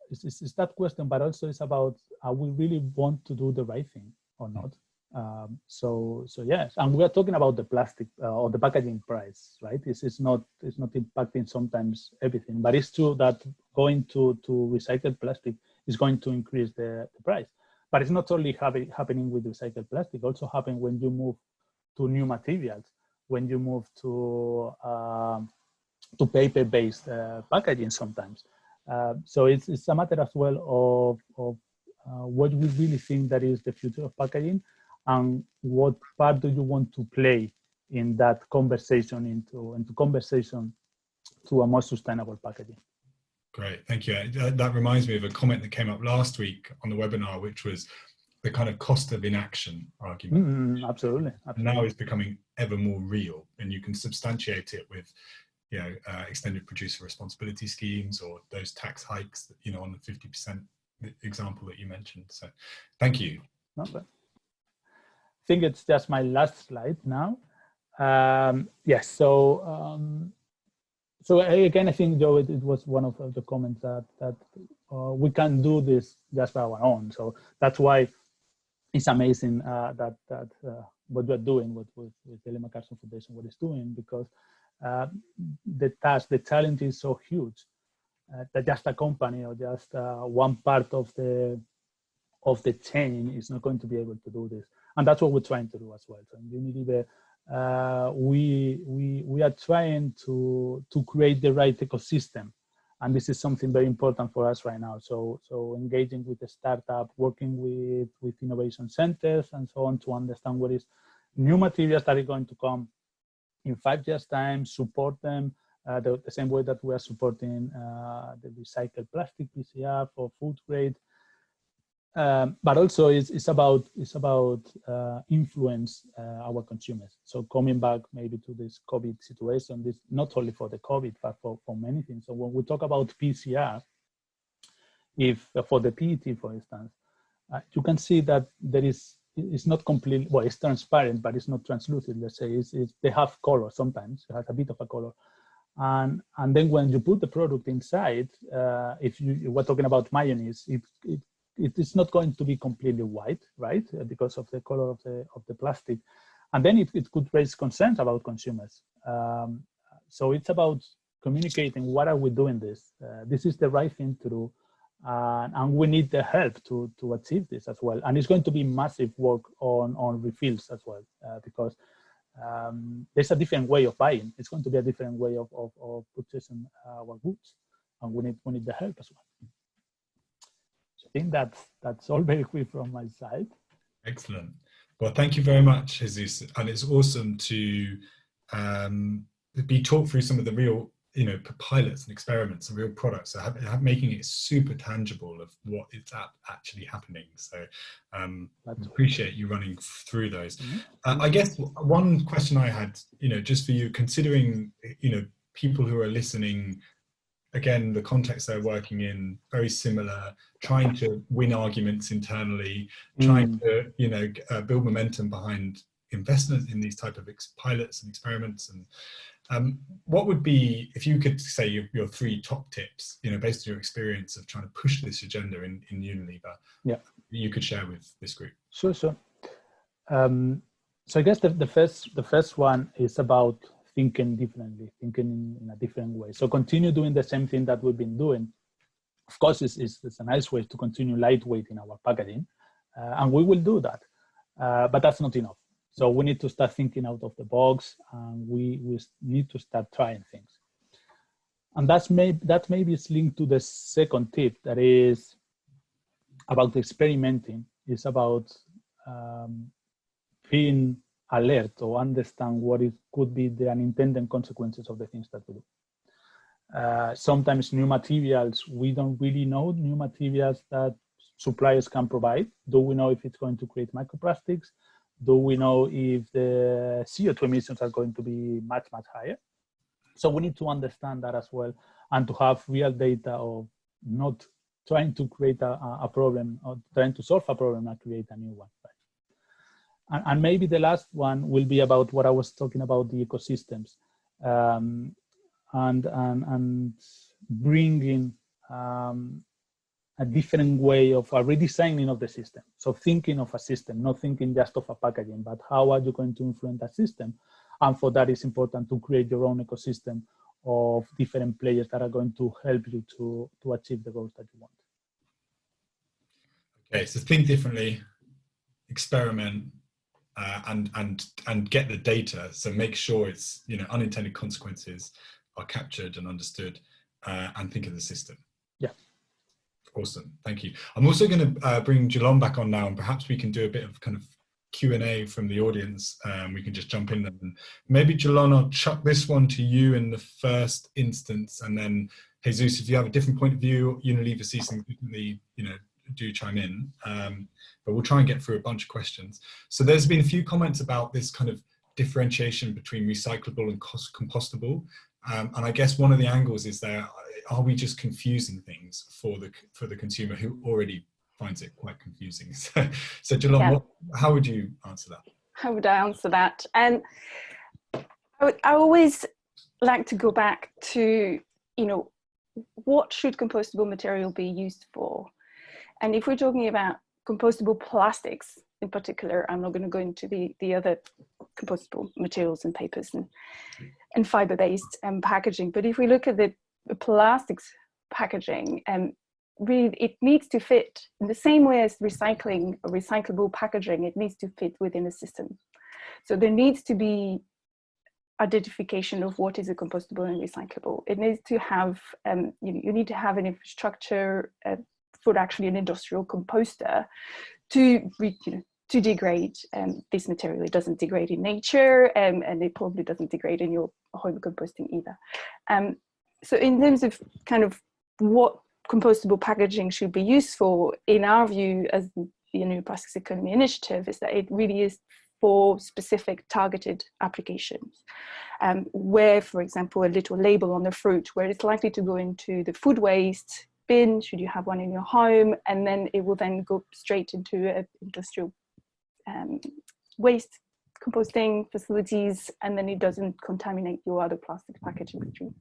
[SPEAKER 4] it's that question, but also it's about, are we really want to do the right thing or not? So yes, and we are talking about the plastic or the packaging price, right? It's not impacting sometimes everything, but it's true that going to recycled plastic is going to increase the price. But it's not only happening with recycled plastic, also happen when you move to new materials, when you move to paper-based packaging sometimes. So it's a matter as well of what we really think that is the future of packaging, and what part do you want to play in that conversation into conversation to a more sustainable packaging.
[SPEAKER 2] Great, thank you. That reminds me of a comment that came up last week on the webinar, which was the kind of cost of inaction argument.
[SPEAKER 4] Absolutely.
[SPEAKER 2] Now is becoming ever more real, and you can substantiate it with, extended producer responsibility schemes or those tax hikes that, on the 50% example that you mentioned. So, thank you.
[SPEAKER 4] Okay. I think it's just my last slide now. Yes. So again, I think, Joe, it was one of the comments that we can do this just by our own. So that's why it's amazing that what we're doing with the MacArthur Foundation, what it's doing, because the challenge is so huge that just a company or just one part of the chain is not going to be able to do this. And that's what we're trying to do as well. So in Unilever, we are trying to create the right ecosystem, and this is something very important for us right now. So engaging with the startup, working with innovation centers and so on to understand what is new materials that are going to come in 5 years' time, support them the same way that we are supporting the recycled plastic PCR for food grade. But also it's about influence our consumers. So coming back maybe to this COVID situation, this not only for the COVID, but for many things. So when we talk about PCR, if for the PET, for instance, you can see that it's not completely, well, it's transparent, but it's not translucent. Let's say they have color sometimes. It has a bit of a color. And then when you put the product inside, if you were talking about mayonnaise, it is not going to be completely white, right? Because of the color of the plastic. And then it could raise concerns about consumers. So it's about communicating, what are we doing this? This is the right thing to do. And we need the help to achieve this as well. And it's going to be massive work on refills as well, because there's a different way of buying. It's going to be a different way of purchasing our goods. And we need the help as well. I think that's all very quick from my side.
[SPEAKER 2] Excellent. Well, thank you very much, Jesus. And it's awesome to be talked through some of the real, pilots and experiments and real products. So making it super tangible of what is actually happening. So appreciate you running through those. Mm-hmm. I guess one question I had, just for you, considering, people who are listening, again, the context they're working in, very similar, trying to win arguments internally, trying to, build momentum behind investment in these type of pilots and experiments. And what would be, if you could say your 3 top tips, based on your experience of trying to push this agenda in Unilever, you could share with this group?
[SPEAKER 4] Sure. So I guess the first one is about thinking differently, thinking in a different way. So continue doing the same thing that we've been doing. Of course, it's a nice way to continue lightweight in our packaging, and we will do that. But that's not enough. So we need to start thinking out of the box, and we need to start trying things. And that maybe is linked to the second tip, that is about experimenting. It's about being alert or understand what could be the unintended consequences of the things that we do. Sometimes new materials, we don't really know new materials that suppliers can provide. Do we know if it's going to create microplastics? Do we know if the CO2 emissions are going to be much, much higher? So we need to understand that as well, and to have real data of not trying to create a problem or trying to solve a problem and create a new one. Right? And maybe the last one will be about what I was talking about, the ecosystems, and bringing a different way of a redesigning of the system. So thinking of a system, not thinking just of a packaging, but how are you going to influence that system? And for that, it's important to create your own ecosystem of different players that are going to help you to achieve the goals that you want.
[SPEAKER 2] Okay, so think differently, experiment, and get the data. So make sure it's, you know, unintended consequences are captured and understood, and think of the system.
[SPEAKER 4] Yeah.
[SPEAKER 2] Awesome, thank you. I'm also going to bring Jalon back on now, and perhaps we can do a bit of kind of Q&A from the audience. We can just jump in there. And maybe Jalon, I'll chuck this one to you in the first instance, and then Jesus, if you have a different point of view, Unilever sees things differently, you know, do chime in. But we'll try and get through a bunch of questions. So there's been a few comments about this kind of differentiation between recyclable and compostable. And I guess one of the angles is there, are we just confusing things for the consumer who already finds it quite confusing? So Jalon, how would you answer that?
[SPEAKER 3] How would I answer that? And I always like to go back to, you know, what should compostable material be used for? And if we're talking about compostable plastics in particular, I'm not going to go into the other compostable materials and papers and fiber-based packaging. But if we look at the plastics packaging, really it needs to fit in the same way as recycling or recyclable packaging. It needs to fit within a system. So there needs to be identification of what is a compostable and recyclable. It needs to have, you need to have an infrastructure for actually an industrial composter to degrade this material. It doesn't degrade in nature, and it probably doesn't degrade in your home composting either. So in terms of kind of what compostable packaging should be used for, in our view as the New Plastics Economy Initiative, is that it really is for specific targeted applications, where, for example, a little label on the fruit, where it's likely to go into the food waste bin, should you have one in your home, and then it will then go straight into industrial waste composting facilities, and then it doesn't contaminate your other plastic packaging stream.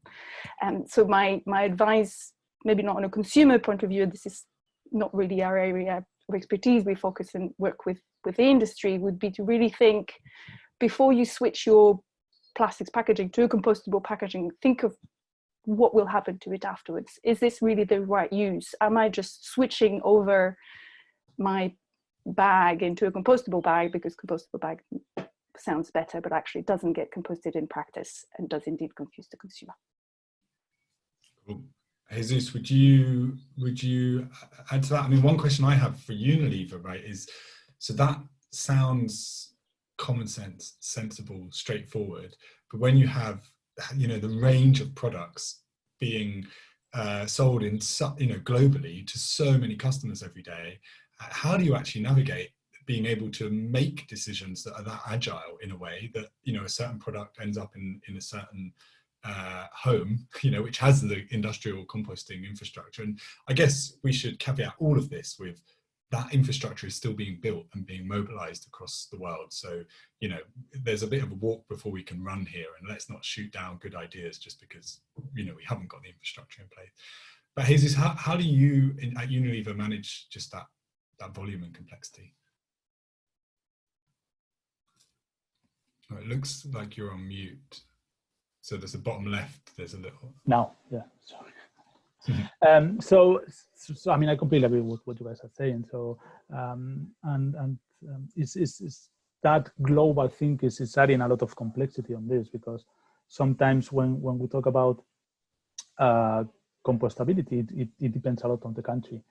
[SPEAKER 3] So my advice, maybe not on a consumer point of view, this is not really our area of expertise, we focus and work with the industry, would be to really think, before you switch your plastics packaging to a compostable packaging, think of what will happen to it afterwards. Is this really the right use? Am I just switching over my bag into a compostable bag because compostable bag sounds better, but actually doesn't get composted in practice and does indeed confuse the consumer?
[SPEAKER 2] Cool. Jesus, would you add to that? I mean, one question I have for Unilever, right, is, so that sounds common sense, sensible, straightforward, but when you have, you know, the range of products being sold in, you know, globally to so many customers every day, how do you actually navigate being able to make decisions that are that agile in a way that, you know, a certain product ends up in a certain home, you know, which has the industrial composting infrastructure? And I guess we should caveat all of this with that infrastructure is still being built and being mobilized across the world. So, you know, there's a bit of a walk before we can run here, and let's not shoot down good ideas just because, you know, we haven't got the infrastructure in place. But Jesus, how do you at Unilever manage just that volume and complexity? Oh, it looks like you're on mute. So there's a bottom left, there's a little.
[SPEAKER 4] Now, yeah, sorry. So I mean, I completely agree with what you guys are saying. So, it's that global thing is adding a lot of complexity on this, because sometimes when we talk about compostability, it depends a lot on the country.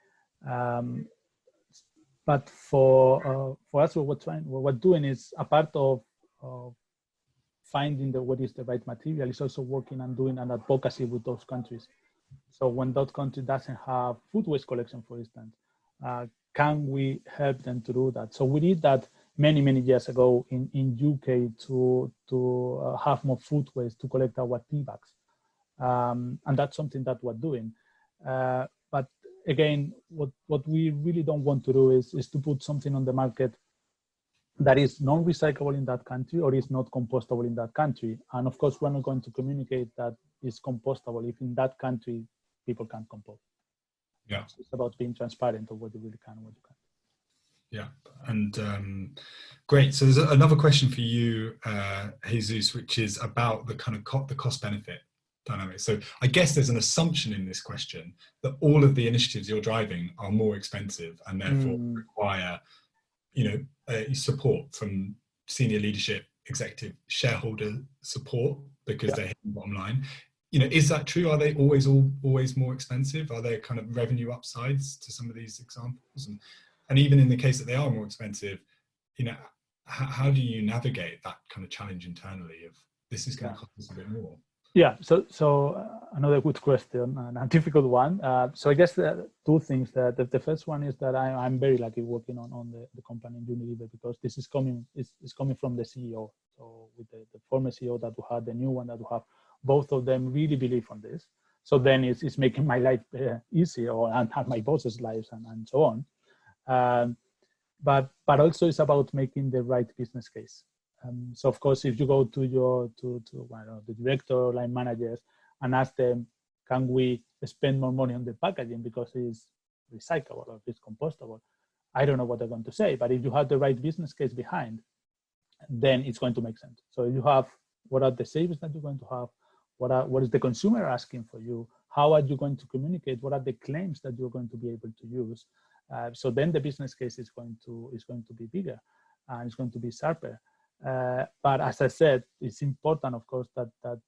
[SPEAKER 4] But for us, what we're doing is, a part of finding what is the right material, is also working and doing an advocacy with those countries. So when that country doesn't have food waste collection, for instance, can we help them to do that? So we did that many years ago in UK to have more food waste to collect our tea bags, and that's something that we're doing. But again, what we really don't want to do is to put something on the market that is non-recyclable in that country or is not compostable in that country. And of course, we're not going to communicate that it's compostable if in that country people can't compost.
[SPEAKER 2] Yeah,
[SPEAKER 4] so it's about being transparent of what you really can and what you can't.
[SPEAKER 2] Yeah, and great. So there's another question for you, Jesus, which is about the kind of the cost benefit dynamic. So I guess there's an assumption in this question that all of the initiatives you're driving are more expensive and therefore require, support from senior leadership, executive, shareholder support because they're hitting the bottom line. Is that true? Are they always more expensive? Are there kind of revenue upsides to some of these examples? And even in the case that they are more expensive, how do you navigate that kind of challenge internally of this is going to cost us a bit more?
[SPEAKER 4] Yeah, so another good question and a difficult one. So I guess the two things. That the first one is that I'm very lucky working on the company in Unilever because this is coming from the CEO. So with the former CEO that we had, the new one that we have, both of them really believe on this. So then it's making my life easier and my boss's lives and so on. But also it's about making the right business case. So of course, if you go to the director or line managers and ask them, can we spend more money on the packaging because it's recyclable or it's compostable? I don't know what they're going to say, but if you have the right business case behind, then it's going to make sense. So you have, what are the savings that you're going to have? What is the consumer asking for you? How are you going to communicate? What are the claims that you're going to be able to use? So then the business case is going to be bigger and it's going to be sharper. But as I said, it's important, of course, that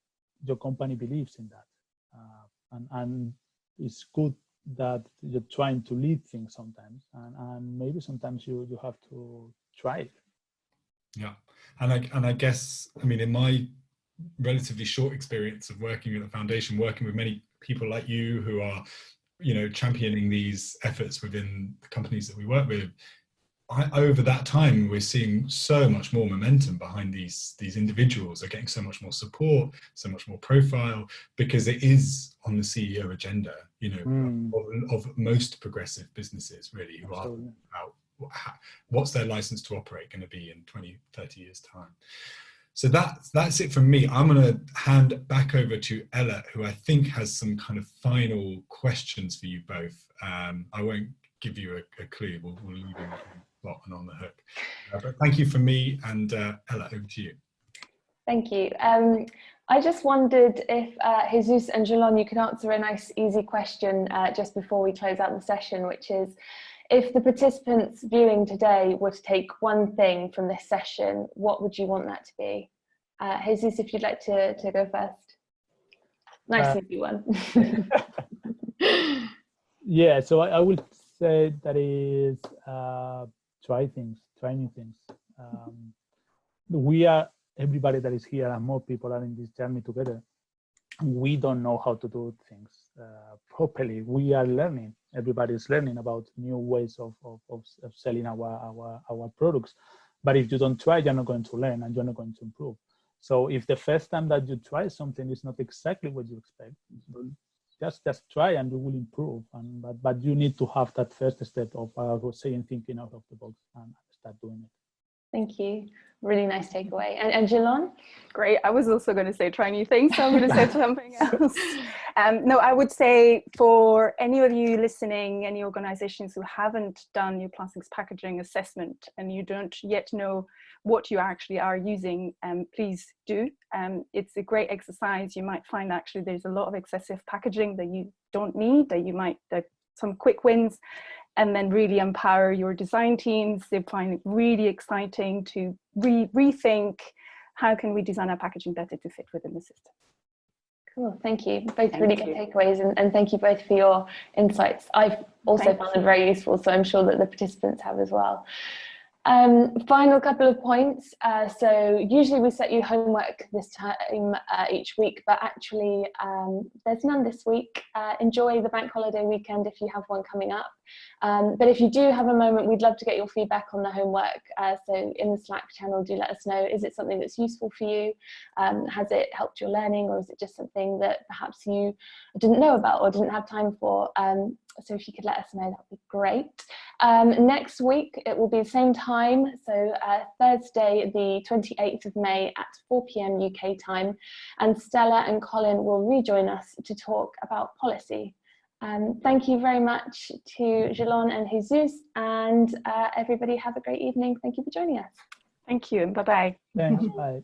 [SPEAKER 4] your company believes in that. And it's good that you're trying to lead things sometimes. And maybe sometimes you have to try it. Yeah.
[SPEAKER 2] And I guess, in my relatively short experience of working at the foundation, working with many people like you who are, championing these efforts within the companies that we work with, over that time, we're seeing so much more momentum behind these individuals. Are getting so much more support, so much more profile, because it is on the CEO agenda, of most progressive businesses, really, who are about what's their license to operate going to be in 20, 30 years' time. So that's it from me. I'm going to hand back over to Ella, who I think has some kind of final questions for you both. I won't give you a clue. We'll leave you on the hook. But thank you from me, and Ella, over to you.
[SPEAKER 1] Thank you. I just wondered if Jesus and Jelon, you could answer a nice, easy question just before we close out the session, which is, if the participants viewing today were to take one thing from this session, what would you want that to be? Jesus, if you'd like to go first. Nice easy one.
[SPEAKER 4] Yeah, so I would say that is try new things. Everybody that is here and more people are in this journey together. We don't know how to do things properly. We are learning. Everybody's learning about new ways of selling our products. But if you don't try, you're not going to learn and you're not going to improve. So if the first time that you try something is not exactly what you expect, just try and you will improve. But you need to have that first step of thinking out of the box and start doing it.
[SPEAKER 1] Thank you. Really nice takeaway. And Jelon?
[SPEAKER 3] Great. I was also going to say try new things, so I'm going to say something else. No, I would say for any of you listening, any organizations who haven't done your plastics packaging assessment and you don't yet know what you actually are using, please do. It's a great exercise. You might find actually there's a lot of excessive packaging that you don't need, that some quick wins, and then really empower your design teams. They find it really exciting to rethink how can we design our packaging better to fit within the system.
[SPEAKER 1] Cool, thank you. Both really good takeaways, and thank you both for your insights. I've also found them very useful, so I'm sure that the participants have as well. Final couple of points. So usually we set you homework this time each week, but actually there's none this week. Enjoy the bank holiday weekend if you have one coming up. But if you do have a moment, we'd love to get your feedback on the homework. So in the Slack channel, do let us know. Is it something that's useful for you? Has it helped your learning, or is it just something that perhaps you didn't know about or didn't have time for? So if you could let us know, that would be great. Next week, it will be the same time. So Thursday, the 28th of May at 4 p.m. UK time. And Stella and Colin will rejoin us to talk about policy. Thank you very much to Jelon and Jesus, and everybody have a great evening. Thank you for joining us.
[SPEAKER 3] Thank you, and bye-bye.
[SPEAKER 4] Thanks, bye.